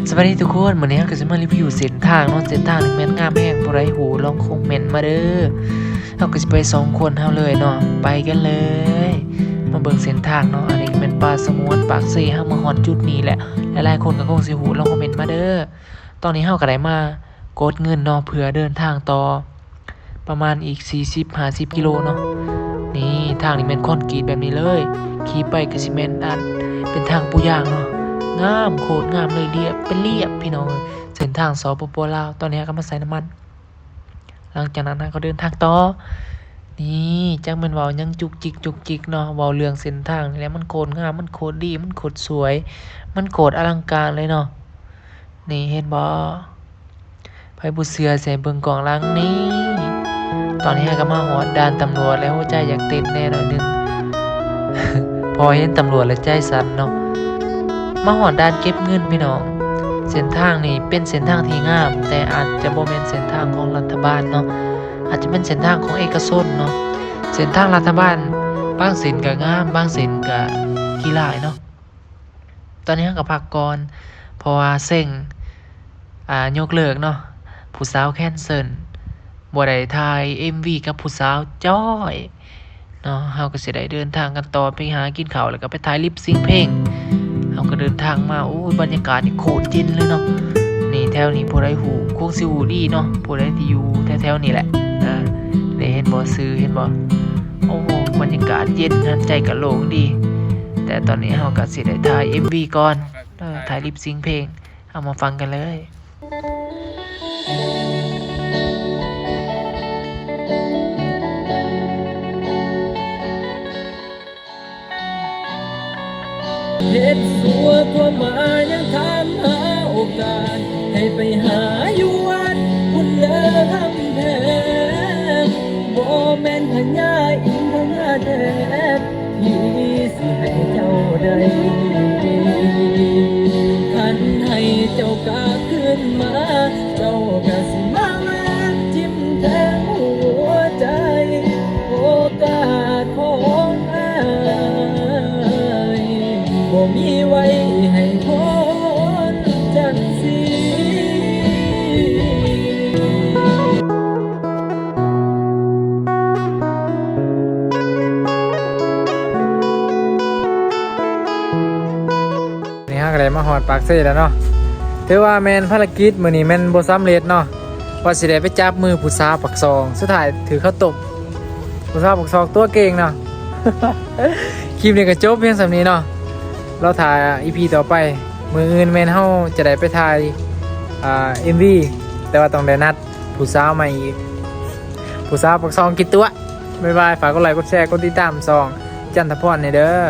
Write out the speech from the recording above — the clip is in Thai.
สวัสดีทุกคนวันนี้เราก็จะมารีวิวเส้นทางเนาะเส้นทางนี่แม่นงามแห้งบ่ได้หูลองคอมเมนต์มาเด้อเราก็จะไป2คนเฮาเลยเนาะไปกันเลยมาเบิ่งเส้นทางเนาะอันนี้เป็นป่าสงวนปากเซ่เฮามาฮอดจุดนี้แหละหลายๆคนก็คงสิหูลองคอมเมนต์มาเด้อตอนนี้เฮาก็ได้มากดเงินเนาะเพื่อเดินทางต่อประมาณอีก40-50กิโลเนาะนี่ทางนี้แม่นคอนกรีตแบบนี้เลยขี่ไปก็สิแม่นอันเป็นทางปูยางเนาะงามโคตรงามเลยเรียบเป็นเรียบพี่น้องเส้นทางสปป.ลาวตอนนี้ก็มาใส่น้ำมันหลังจากนั้นก็เดินทางต่อนี่จังมันเว้ายังจุกจิกเนาะเว้าเรื่องเส้นทางนี่แหละมันโคตรงามมันโคตรดีมันโคตรสวยมันโคตรอลังการเลยเนาะนี่เห็นบ่ไผบ่เชื่อใส่เบิ่งกล่องหลังนี้ตอนนี้ก็มาฮอดด่านตำรวจแล้วหัวใจอยากเต้นแน่หน่อยนึง พอเห็นตำรวจแล้วใจสั่นเนาะมาหอดด่านเก็บเงินพี่น้องเส้นทางนี่เป็นเส้นทางที่งามแต่อาจจะบ่แม่นเส้นทางของรัฐบาลเนาะอาจจะเป็นเส้นทางของเอกชนเนาะเส้นทางรัฐบาลบางเส้นก็งามบางเส้นก็ขี้ร้ายเนาะตอนนี้เราก็พักก่อนเพราะว่าเซ็งยกเลิกเนาะผู้สาวแคนเซิลบ่ได้ถ่าย MV กับผู้สาวจ้อยเนาะเฮาก็สิได้เดินทางกันต่อไปหากินข้าวแล้วก็ไปถ่ายลิปซิงค์เพลงเฮาก็เดินทางมาโอ้ยบรรยากาศนี่โคตรเย็นเลยเนาะนี่แถวนี้ผู้ใดฮู้คงสิฮู้ดีเนาะผู้ใดที่อยู่แถวๆนี้แหละได้เห็นบ่ซื้อเห็นบ่โอ้บรรยากาศเย็นทันใจก็โล่งดีแต่ตอนนี้เฮาก็สิได้ถ่าย MV ก่อนถ่ายลิปซิงค์เพลงเอามาฟังกันเลยเฮ็ดสัวความหมายยังถามหาโอกาสให้ไปหาอยู่วัดคุณเลิศทำแท้บ่แม่นพญาอินพญาแท้ที่สิให้เจ้าได้คันให้เจ้ากาขึ้นมาเจ้าก็สิมาแม่จิ้มแทงหัวใจโอกาสของอ้ายบ่มีไว้ให้คนจังสินี่ฮะก็ได้มาฮอดปากเซ่แล้วเนาะถือว่าแม่นภารกิจมื้อนี้แม่นบ่สำเร็จเนาะว่าสิได้ไปจับมือผู้สาวปักซองสุดท้ายถือข้าวต้มผู้สาวปักซองตัวเก่งเนาะ คลิปนี้ก็จบเพียงส่ำนี้เนาะเราถ่าย EP ต่อไปมื้ออื่นแม่นเฮาจะได้ไปถ่ายMV แต่ว่าต้องได้นัดผู้สาวใหม่อีกผู้สาวปักซองกี่ตัวบ๊ายบายฝากกดไลค์กดแชร์กดติดตามซองจันทพรในเด้อ